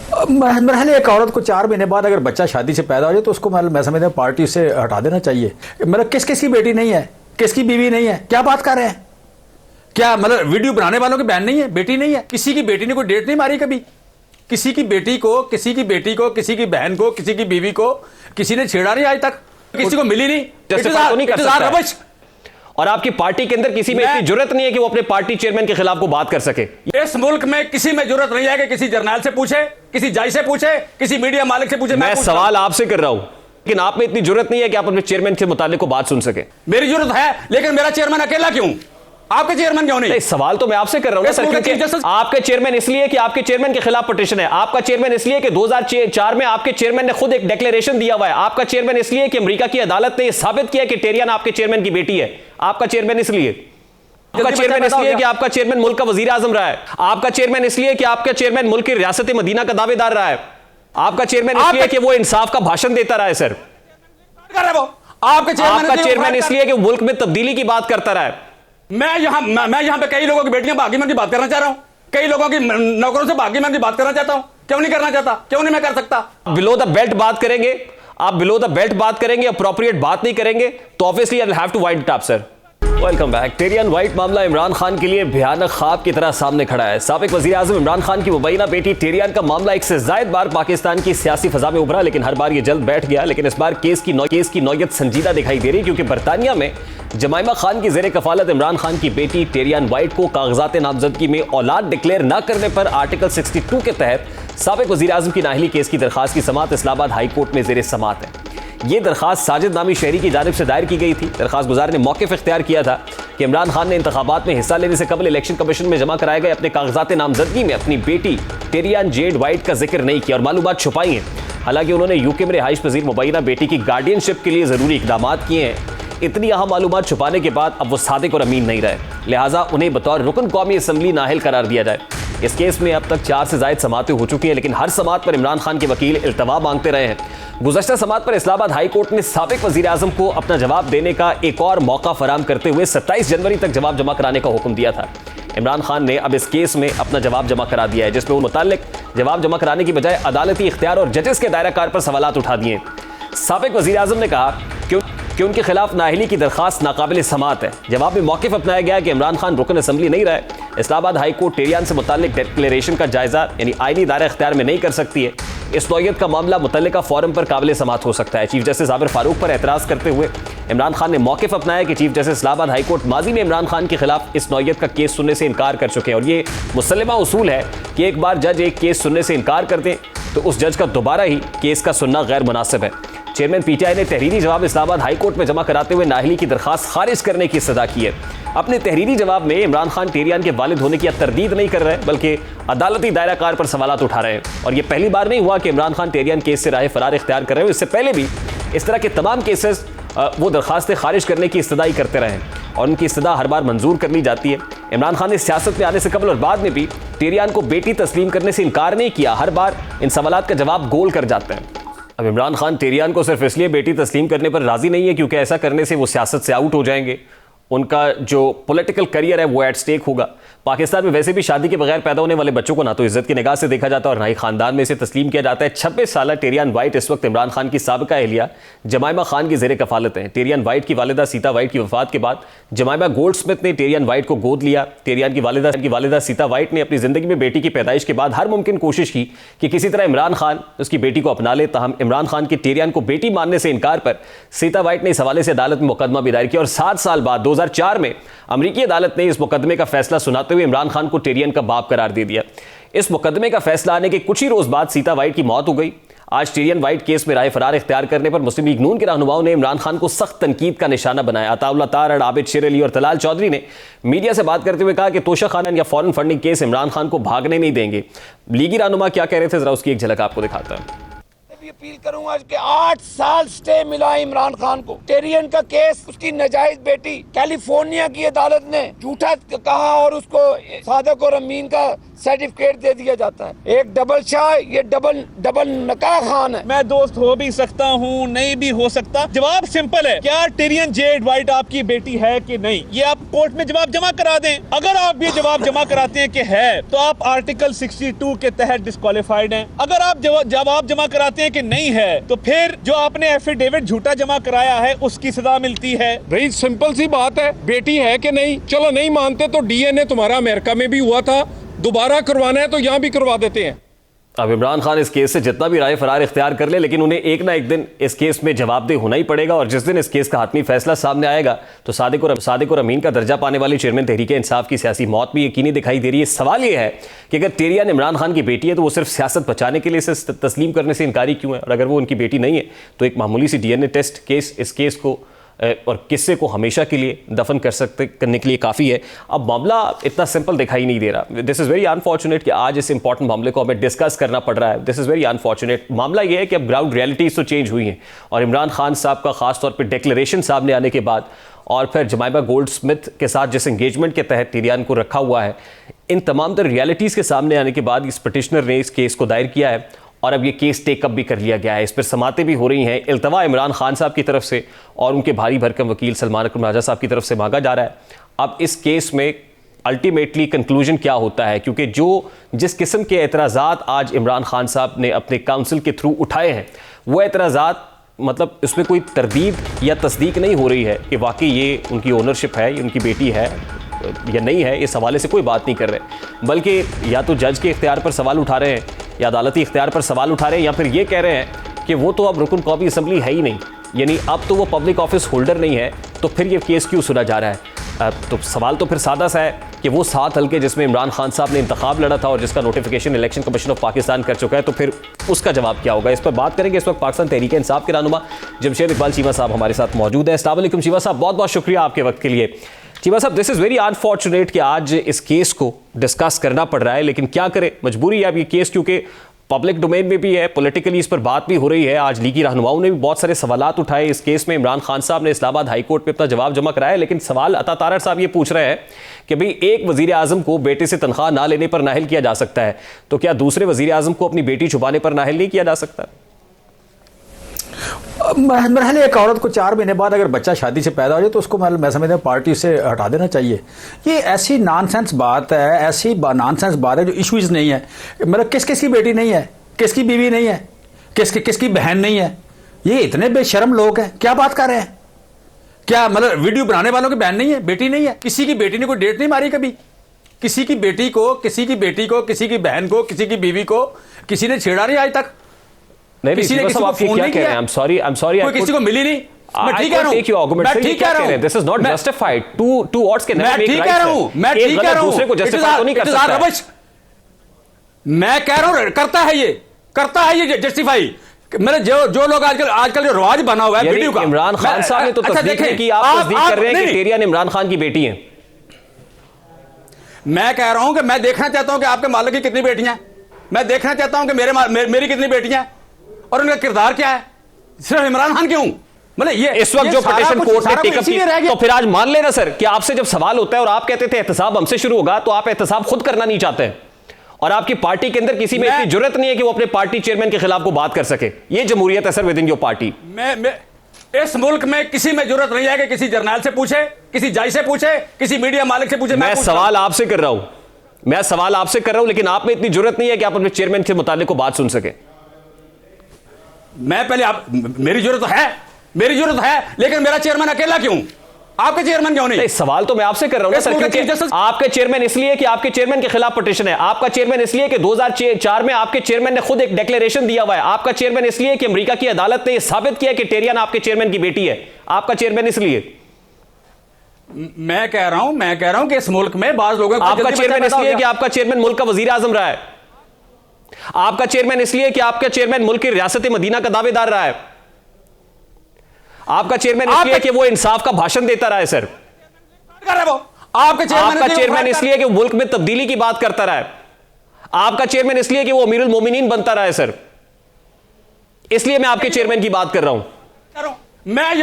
मेरे ख्याल एक औरत को 4 महीने बाद अगर बच्चा शादी से पैदा हो जाए तो उसको मैं समझता हूँ पार्टी से हटा देना चाहिए। मतलब किस किस की बेटी नहीं है, किसकी बीवी नहीं है, क्या बात कर रहे हैं? क्या मतलब वीडियो बनाने वालों की बहन नहीं है, बेटी नहीं है? किसी की बेटी ने कोई डेट नहीं मारी कभी? किसी की बेटी को, किसी की बेटी को, किसी की बहन को, किसी की बीवी को किसी ने छेड़ा नहीं आज तक, किसी को मिली नहीं। नहीं कर सकता। और आपकी पार्टी के अंदर किसी में इतनी जरूरत नहीं है कि वो अपने पार्टी चेयरमैन के खिलाफ को बात कर सके। इस मुल्क में किसी में जरूरत नहीं है कि किसी जर्नल से पूछे, किसी जज से पूछे, किसी मीडिया मालिक से पूछे। मैं सवाल आपसे कर रहा हूं, लेकिन आप में इतनी जरूरत नहीं है कि आप अपने चेयरमैन के मुतालिक को बात सुन सके। मेरी जरूरत है, लेकिन मेरा चेयरमैन अकेला क्यों? आपके चेयरमैन क्यों नहीं? सवाल तो मैं आपसे कर रहा हूं ना सर, क्योंकि आपके चेयरमैन इसलिए कि आपके चेयरमैन के खिलाफ पिटीशन है, आपका चेयरमैन इसलिए कि 2004 में आपके चेयरमैन ने खुद एक डिक्लेरेशन दिया हुआ है, आपका चेयरमैन इसलिए कि अमेरिका की अदालत ने यह साबित किया कि टेरियन आपके चेयरमैन की बेटी है। आपका चेयरमैन इसलिए, आपका चेयरमैन इसलिए कि आपका चेयरमैन मुल्क का वजीर आजम रहा है, आपका चेयरमैन इसलिए कि आपका चेयरमैन मुल्क की रियासत मदीना का दावेदार रहा है, आपका चेयरमैन इसलिए कि वो इंसाफ का भाषण देता रहा है। सर आपका चेयरमैन इसलिए कि मुल्क में तब्दीली की बात करता रहा है। मैं यहां पे कई लोगों की बेटियां भागीमन की बात करना चाह रहा हूं, कई लोगों की नौकरों से भागीमन की बात करना चाहता हूं। क्यों नहीं करना चाहता? क्यों नहीं मैं कर सकता? बिलो द बेल्ट बात करेंगे, आप बिलो द बेल्ट बात करेंगे, अप्रोप्रिएट बात नहीं करेंगे तो obviously I will have to wind it up sir. Welcome back. Tyrian White मामला इमरान खान के लिए भयानक ख्वाब की तरह सामने खड़ा है। साबिक वजीर आजम इमरान खान की मुबैना बेटी टेरियन का मामला एक से ज्यादा बार पाकिस्तान की सियासी फजा में उभरा, लेकिन हर बार ये जल्द बैठ गया। लेकिन इस बार केस की नौयत संजीदा दिखाई दे रही, क्योंकि बरतानिया में जमाइमा खान की जेर कफालत इमरान खान की बेटी टेरियन वाइट को कागजात नामजदगी में औलाद डिक्लेयर न करने पर आर्टिकल 62 के तहत साबिक वजीर आजम की नाअहली केस की दरखास्त की समाअत इस्लामाबाद हाई कोर्ट में जेर समाअत है। यह दरखास्त साजिद नामी शहरी की जानिब से दायर की गई थी। दरखास्त गुजार ने मौक़िफ़ इख्तियार किया था कि इमरान खान ने इंतखाबात में हिस्सा लेने से कबल इलेक्शन कमीशन में जमा कराए गए अपने कागजात नामजदगी में अपनी बेटी टेरियन जेड वाइट का जिक्र नहीं किया और मालूमात छुपाई हैं। हालांकि उन्होंने यूके में रिहाइश पजीर मुबैना बेटी की गार्डियनशिप के लिए ज़रूरी इकदाम किए हैं। इतनी अहम मालूमात छुपाने के बाद अब वो सादिक और अमीन नहीं रहे, लिहाजा उन्हें बतौर रुकन कौमी असम्बली नाअहल करार दिया जाए। इस केस में अब तक 4 से ज़ायद समातें हो चुकी हैं, लेकिन हर समात पर इमरान खान के वकील इल्तवा मांगते रहे हैं। गुज़श्ता समात पर इस्लामाबाद हाई कोर्ट ने साबिक वज़ीर आज़म को अपना जवाब देने का एक और मौका फराहम करते हुए 27 जनवरी तक जवाब जमा कराने का हुक्म दिया था। इमरान खान ने अब इस केस में अपना जवाब जमा करा दिया है, जिसमें मुताल्लिक जवाब जमा कराने की बजाय अदालती इख्तियार और जजेस के दायरा कार पर सवालात उठा दिए। साबिक वज़ीर आज़म ने कहा कि उनके खिलाफ नाअहली की दरखास्त नाकाबिल समाअत है। जवाब में मौक़िफ़ अपनाया गया कि इमरान खान रुकन असम्बली नहीं रहे। इस्लामाबाद हाई कोर्ट टेरियन से मुताल्लिक डिक्लेरेशन का जायज़ा यानी आईनी दायरा इख्तियार में नहीं कर सकती है। इस नौयत का मामला मुतल्लिका फोरम पर काबिल समाअत हो सकता है। चीफ जस्टिस आबिर फारूक पर एतराज़ करते हुए इमरान खान ने मौक़िफ़ अपनाया कि chief justice Islamabad high court माजी में इमरान खान के खिलाफ इस नौयत का केस सुनने से इनकार कर चुके हैं और ये मुसल्लमा उसूल है कि एक बार जज एक केस सुनने से इनकार कर दें तो उस जज का दोबारा ही केस का सुनना गैर मुनासिब है। चेयरमैन पीटीआई ने तहरीरी जवाब इस्लामाबाद हाई कोर्ट में जमा कराते हुए नाअहली की दरखास्त खारिज करने की इस्तदा की है। अपने तहरीरी जवाब में इमरान खान टेरियन के वालिद होने की तरदीद नहीं कर रहे, बल्कि अदालती दायरा कार पर सवालात उठा रहे हैं। और यह पहली बार नहीं हुआ कि इमरान खान टेरियन केस से राह फरार इख्तियार कर रहे हैं। इससे पहले भी इस तरह के तमाम केसेस वो दरखास्तें खारिज करने की इस्तदा ही करते रहे और उनकी इस्तदा हर बार मंजूर कर ली जाती है। इमरान खान ने सियासत में आने से कबल और बाद में भी टेरियन को बेटी तस्लीम करने से इनकार नहीं किया। हर बार इन सवालात का जवाब गोल कर जाते हैं। अब इमरान खान टेरियन को सिर्फ इसलिए बेटी तस्लीम करने पर राजी नहीं है क्योंकि ऐसा करने से वो सियासत से आउट हो जाएंगे, उनका जो पॉलिटिकल करियर है वो एट स्टेक होगा। पाकिस्तान में वैसे भी शादी के बगैर पैदा होने वाले बच्चों को ना तो इज्जत की निगाह से देखा जाता और ना ही खानदान में इसे तस्लीम किया जाता है। 26 साल टेरियन वाइट इस वक्त इमरान खान की साबिका अहलिया जमाइमा खान की जेर कफालत हैं। टेरियन वाइट की वालिदा सीता वाइट की वफात के बाद जमाइमा गोल्डस्मिथ ने टेरियन वाइट को गोद लिया। टेरियन की वालिदा सीता वाइट ने अपनी जिंदगी में बेटी की पैदाइश के बाद हर मुमकिन कोशिश की कि किसी तरह इमरान खान उसकी बेटी को अपना ले। ताहम इमरान खान की टेरियन को बेटी मानने से इनकार पर सीता वाइट ने इस हवाले से अदालत में मुकदमा भी दायर किया और 7 साल बाद 2004 में अमरीकी अदालत ने इस मुकदमे का फैसला सुनाते हुए इमरान खान को टेरियन का बाप करार दे दिया। इस मुकदमे का फैसला आने के कुछ ही रोज बाद सीता वाइट की मौत हो गई। आज टेरियन वाइट केस में राय फरार इख्तियार करने पर मुस्लिम लीग नून के रहनुमाओं ने इमरान खान को सख्त तनकीद का निशाना बनाया। अताउल्लाह तारड़, आबिद शेर अली और तलाल चौधरी ने मीडिया से बात करते हुए कहा कि तोशा खान या foreign funding case Imran Khan को भागने नहीं देंगे। लीगी रहनुमा क्या कह रहे थे, जरा उसकी एक झलक आपको दिखाता है। अपील करूंगा कि 8 साल स्टे मिला इमरान खान को। टेरियन का केस, उसकी नाजायज बेटी कैलिफोर्निया की अदालत ने झूठा कहा और उसको सादिक और अमीन का सर्टिफिकेट दे दिया जाता है। एक डबल शाह, ये डबल नकाह खान है। मैं दोस्त हो भी सकता हूँ, नहीं भी हो सकता। जवाब सिंपल है, क्या टिरियन जेड वाइट आपकी बेटी है कि नहीं, ये आप कोर्ट में जवाब जमा करा दें। अगर आप ये जवाब जमा कराते हैं कि है, तो आप आर्टिकल 62 के तहत डिस्क्वालिफाइड हैं। अगर आप जवाब जमा कराते हैं कि नहीं है, तो फिर जो आपने एफिडेविट झूठा जमा कराया है उसकी सजा मिलती है। भाई सिंपल सी बात है, बेटी है कि नहीं। चलो नहीं मानते तो डीएनए तुम्हारा अमेरिका में भी हुआ था, दोबारा करवाना है तो यहां भी करवा देते हैं। अब इमरान खान इस केस से जितना भी राय फरार इख्तियार कर ले, लेकिन उन्हें एक ना एक दिन इस केस में जवाबदेह होना ही पड़ेगा। और जिस दिन इस केस का हातमी फैसला सामने आएगा तो सादिक और अमीन का दर्जा पाने वाली चेयरमैन तहरीके इंसाफ की सियासी मौत भी यकीनी दिखाई दे रही है। सवाल यह है कि अगर टेरियन इमरान खान की बेटी है तो वो सिर्फ सियासत बचाने के लिए इसे तस्लीम करने से इनकारी क्यों है, और अगर वो उनकी बेटी नहीं है तो एक मामूली सी डीएनए टेस्ट केस इस केस को और किस्से को हमेशा के लिए दफन करने के लिए काफ़ी है। अब मामला इतना सिंपल दिखाई नहीं दे रहा। दिस इज़ वेरी अनफॉर्चुनेट कि आज इस इंपॉर्टेंट मामले को हमें डिस्कस करना पड़ रहा है। This is very unfortunate. मामला यह है कि अब ग्राउंड रियलिटीज़ तो चेंज हुई हैं, और इमरान खान साहब का ख़ास तौर पर डिक्लेरेशन सामने आने के बाद, और फिर जमाइबा गोल्डस्मिथ के साथ जिस एंगेजमेंट के तहत टिरियन को रखा हुआ है, इन तमाम तर रियलिटीज़ के सामने आने के बाद इस पिटिशनर ने इस केस को दायर किया है, और अब ये केस टेकअप भी कर लिया गया है। इस पर समातें भी हो रही हैं। इल्तवा इमरान खान साहब की तरफ से और उनके भारी भरकम वकील सलमान अकरम राजा साहब की तरफ से मांगा जा रहा है। अब इस केस में अल्टीमेटली कंक्लूजन क्या होता है, क्योंकि जिस किस्म के एतराज़ात आज इमरान खान साहब ने अपने काउंसिल के थ्रू उठाए हैं, वो एतराज़ात मतलब उसमें कोई तरदीद या तस्दीक नहीं हो रही है कि वाकई ये उनकी ओनरशिप है, ये उनकी बेटी है या नहीं है। इस हवाले से कोई बात नहीं कर रहे, बल्कि या तो जज के इख्तियार पर सवाल उठा रहे हैं, या अदालती इख्तियार पर सवाल उठा रहे हैं, या फिर ये कह रहे हैं कि वो तो अब रुकन कौमी असम्बली है ही नहीं, यानी अब तो वो पब्लिक ऑफिस होल्डर नहीं है, तो फिर ये केस क्यों सुना जा रहा है। तो सवाल तो फिर सादा सा है कि वो 7 हल्के जिसमें इमरान खान साहब ने इंतखाब लड़ा था और जिसका notification election commission of Pakistan कर चुका है, तो फिर उसका जवाब क्या होगा, इस पर बात करेंगे। इस वक्त पाकिस्तान तहरीक इंसाफ के रहनुमा जमशेद इकबाल चीमा साहब हमारे साथ मौजूद है। अस्सलाम वालेकुम चीमा साहब, बहुत बहुत शुक्रिया आपके वक्त के लिए। चीमा साहब, दिस इज़ वेरी अनफॉर्चुनेट कि आज इस केस को डिस्कस करना पड़ रहा है, लेकिन क्या करें, मजबूरी है अब ये केस, क्योंकि पब्लिक डोमेन में भी है, पॉलिटिकली इस पर बात भी हो रही है। आज लीगी रहनुमाओं ने भी बहुत सारे सवालात उठाए इस केस में। इमरान खान साहब ने इस्लामाबाद हाई कोर्ट में अपना जवाब जमा कराया, लेकिन सवाल अता तारड़ साहब ये पूछ रहे हैं कि भाई एक वजीर आजम को बेटे से तनख्वाह ना लेने पर नाहिल किया जा सकता है, तो क्या दूसरे वजीर आजम को अपनी बेटी छुपाने पर नाहिल नहीं किया जा सकता? महल एक औरत को 4 महीने बाद अगर बच्चा शादी से पैदा हो जाए तो उसको मैं समझता हूँ पार्टी से हटा देना चाहिए। ये ऐसी नॉनसेंस बात है, ऐसी नॉनसेंस बात है जो इश्यूज नहीं है। मतलब किसकी बेटी नहीं है, किसकी बीवी नहीं है, किसकी बहन नहीं है। ये इतने बेशर्म लोग हैं, क्या बात कर रहे हैं। क्या मतलब वीडियो बनाने वालों की बहन नहीं है, बेटी नहीं है? किसी की बेटी ने कोई डेट नहीं मारी कभी? किसी की बेटी को, किसी की बेटी को, किसी की बहन को, किसी की बीवी को किसी ने छेड़ा नहीं आज तक? नहीं, किसी ने किसी को फोन नहीं किया। I'm sorry, कोई किसी को मिली नहीं। मैं ठीक कह रहा हूं, मैं ठीक कह रहा हूं। This is not justified. Two words can never make right. मैं ठीक कह रहा हूं, मैं ठीक कह रहा हूं। दूसरे को justify तो नहीं कर सकता। मैं कह रहा हूं करता है ये जस्टिफाई। मतलब जो लोग आजकल जो रवाज बना हुआ है वीडियो का, इमरान खान साहब ने तो तस्दीक नहीं की, आप तस्दीक कर रहे हैं कि टेरियन इमरान खान की बेटी है। मैं कह रहा हूं कि मैं देखना चाहता हूं कि आपके मालिक की कितनी बेटियां, मैं देखना चाहता हूं कि मेरी कितनी बेटियां और उनका किरदार क्या है। सिर्फ इमरान खान क्यों? मतलब ये इस वक्त जो पिटीशन कोर्ट ने टेकअप की, तो फिर आज मान लेना सर कि आपसे जब सवाल होता है और आप कहते थे एहतसाब हमसे शुरू होगा, तो आप एहतसाब खुद करना नहीं चाहते हैं, और आपकी पार्टी के अंदर किसी में इतनी जरूरत नहीं है कि वो अपने पार्टी चेयरमैन के खिलाफ को बात कर सके। ये जमहूरियत है sir with in your party. मैं इस मुल्क में किसी में जरूरत नहीं है कि किसी जर्नल से पूछे, किसी जज से पूछे, किसी मीडिया मालिक से पूछे। मैं सवाल आपसे कर रहा हूं, लेकिन आप में इतनी जरूरत नहीं है कि आप अपने चेयरमैन के मुतालिक को बात सुन सके। मैं पहले मेरी जरूरत है, लेकिन मेरा चेयरमैन अकेला क्यों? आपके चेयरमैन क्यों नहीं? सवाल तो मैं आपसे कर रहा हूं ना सर, क्योंकि आपके चेयरमैन इसलिए कि आपके चेयरमैन के खिलाफ पिटीशन है। आपका चेयरमैन इसलिए कि 2004 में आपके चेयरमैन ने खुद एक डिक्लेरेशन दिया हुआ है। आपका चेयरमैन इसलिए कि अमेरिका की अदालत ने यह साबित किया कि टेरियन आपके चेयरमैन की बेटी है। आपका चेयरमैन इसलिए। मैं कह रहा हूं कि इस मुल्क में बाज़ लोगों को आपका चेयरमैन इसलिए कि आपका चेयरमैन मुल्क का वजीर आजम रहा है। आपका चेयरमैन इसलिए कि आपका चेयरमैन मुल्क की रियासत मदीना का दावेदार रहा है। आपका चेयरमैन इसलिए कि वो इंसाफ का भाषण देता रहा है सर। आपका चेयरमैन इसलिए कि वो मुल्क में तब्दीली की बात करता रहा है। आपका चेयरमैन इसलिए कि वो अमीरुल मोमिनीन बनता रहा है सर। इसलिए मैं आपके चेयरमैन की बात कर रहा हूं। मैं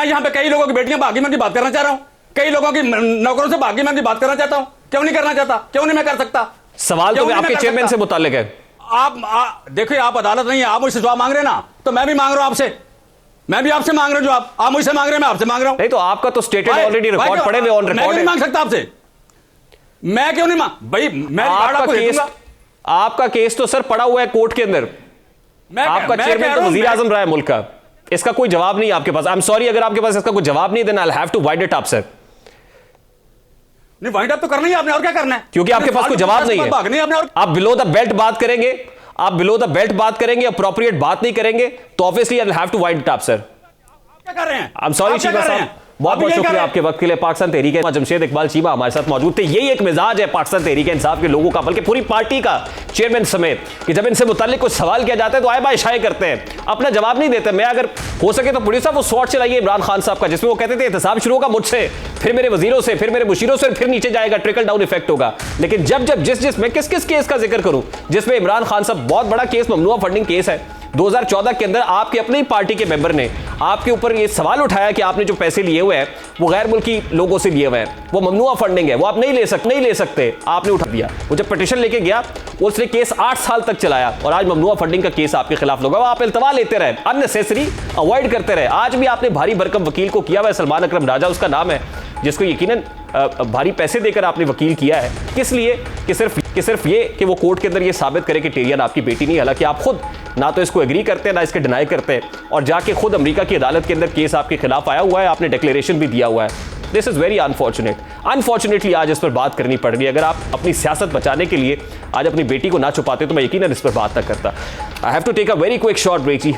यहां पे कई लोगों की बेटियां भागीमन की बात करना चाह रहा हूं, कई लोगों की नौकरों से भागीमन की बात करना चाहता हूं। क्यों नहीं करना चाहता? क्यों नहीं मैं कर सकता? सवाल तो क्यों मैं नहीं आपके कर चेयरमैन सकता? से मुताल्लिक है। आप देखिए, आप अदालत नहीं है, आप मुझसे जवाब मांग रहे हैं ना, तो मैं भी मांग रहा हूं आपसे, मैं भी आपसे मांग रहा हूं जवाब। आप मुझसे मांग रहे हैं, मैं आपसे मांग रहा हूं। नहीं तो आपका तो स्टेटेड भाई- ऑलरेडी भाई, रिकॉर्ड पड़े हुए ऑन मैं क्यों रिकॉर्ड नहीं है। मांग सकता आपसे? मैं क्यों नहीं मांग भाई, मैं रिकॉर्ड आपको दे दूंगा। आपका केस तो सर पड़ा हुआ है कोर्ट के अंदर। आपका मैं चेयरमैन कह तो रहा हूं, वजीर आजम रहा है मुल्क का। इसका कोई जवाब नहीं है आपके पास। आई एम सॉरी, अगर आपके पास इसका कोई जवाब नहीं, then I will have to wind it up sir, नहीं वाइंड अप तो करना ही है आपने, और क्या करना है? क्योंकि आपके पास कोई जवाब नहीं भागनी है। आपने, और आप बिलो द बेल्ट बात करेंगे, आप बिलो द बेल्ट बात करेंगे, अप्रोप्रिएट बात नहीं करेंगे, तो obviously I will have to wind it up sir. क्या कर रहे हैं? आई एम सॉरी आप क्या चीमा कर रहे साहब, हैं? बहुत आप बहुत यही कर शुक्रिया रहे हैं? आपके वक्त के लिए। पाकिस्तान तहरीक है जमशेद इकबाल चीमा हमारे साथ मौजूद थे। यही एक मिजाज है पाकिस्तान तहरीक इंसाफ के लोगों का, बल्कि पूरी पार्टी का, चेयरमैन समेत, कि जब इनसे मुताल्लिक कुछ सवाल किया जाता है तो आए बाय शाये करते हैं, अपना जवाब नहीं देते। मैं अगर हो सके तो पुलिस साहब वो शॉट चलाइए इमरान खान साहब का, जिसमें वो कहते थे एहतसाब शुरू होगा मुझसे, फिर मेरे वजीरों से, फिर मेरे मुशीरों से, फिर नीचे जाएगा, ट्रिकल डाउन इफेक्ट होगा। लेकिन जब जिस मैं किस केस का जिक्र करूं जिसमें इमरान खान साहब, बहुत बड़ा केस, ममनुआ फंडिंग केस है 2014 के अंदर, आपकी अपनी ही पार्टी के मेंबर ने आपके ऊपर ये सवाल उठाया कि आपने जो पैसे लिए हुए हैं वो गैर मुल्की लोगों से लिए हुए हैं, वो ममनुआ फंडिंग है, वो आप नहीं ले सकते, आपने उठा दिया। वो जब पिटीशन लेके गया, उसने केस 8 साल तक चलाया, और आज ममनुआ फंडिंग का केस आपके खिलाफ लगा। आप इल्तवा लेते रहे, अननेसेसरी अवॉइड करते रहे। आज भी आपने भारी भरकम वकील को किया हुआ है, सलमान अकरम राजा उसका नाम है, जिसको यकीनन भारी पैसे देकर आपने वकील किया है। किस लिए? कि सिर्फ ये कि वो कोर्ट के अंदर ये साबित करे कि टेरियन आपकी बेटी नहीं। हालांकि आप खुद ना तो इसको एग्री करते हैं, ना इसके डिनाई करते हैं, और जाके खुद अमेरिका की अदालत के अंदर केस आपके खिलाफ आया हुआ है, आपने डिक्लेरेशन भी दिया हुआ है। दिस इज वेरी अनफॉर्चुनेटली आज इस पर बात करनी पड़ रही है। अगर आप अपनी सियासत बचाने के लिए आज अपनी बेटी को ना छुपाते तो मैं यकीनन इस पर बात ना करता। I have to take a very quick short break ji.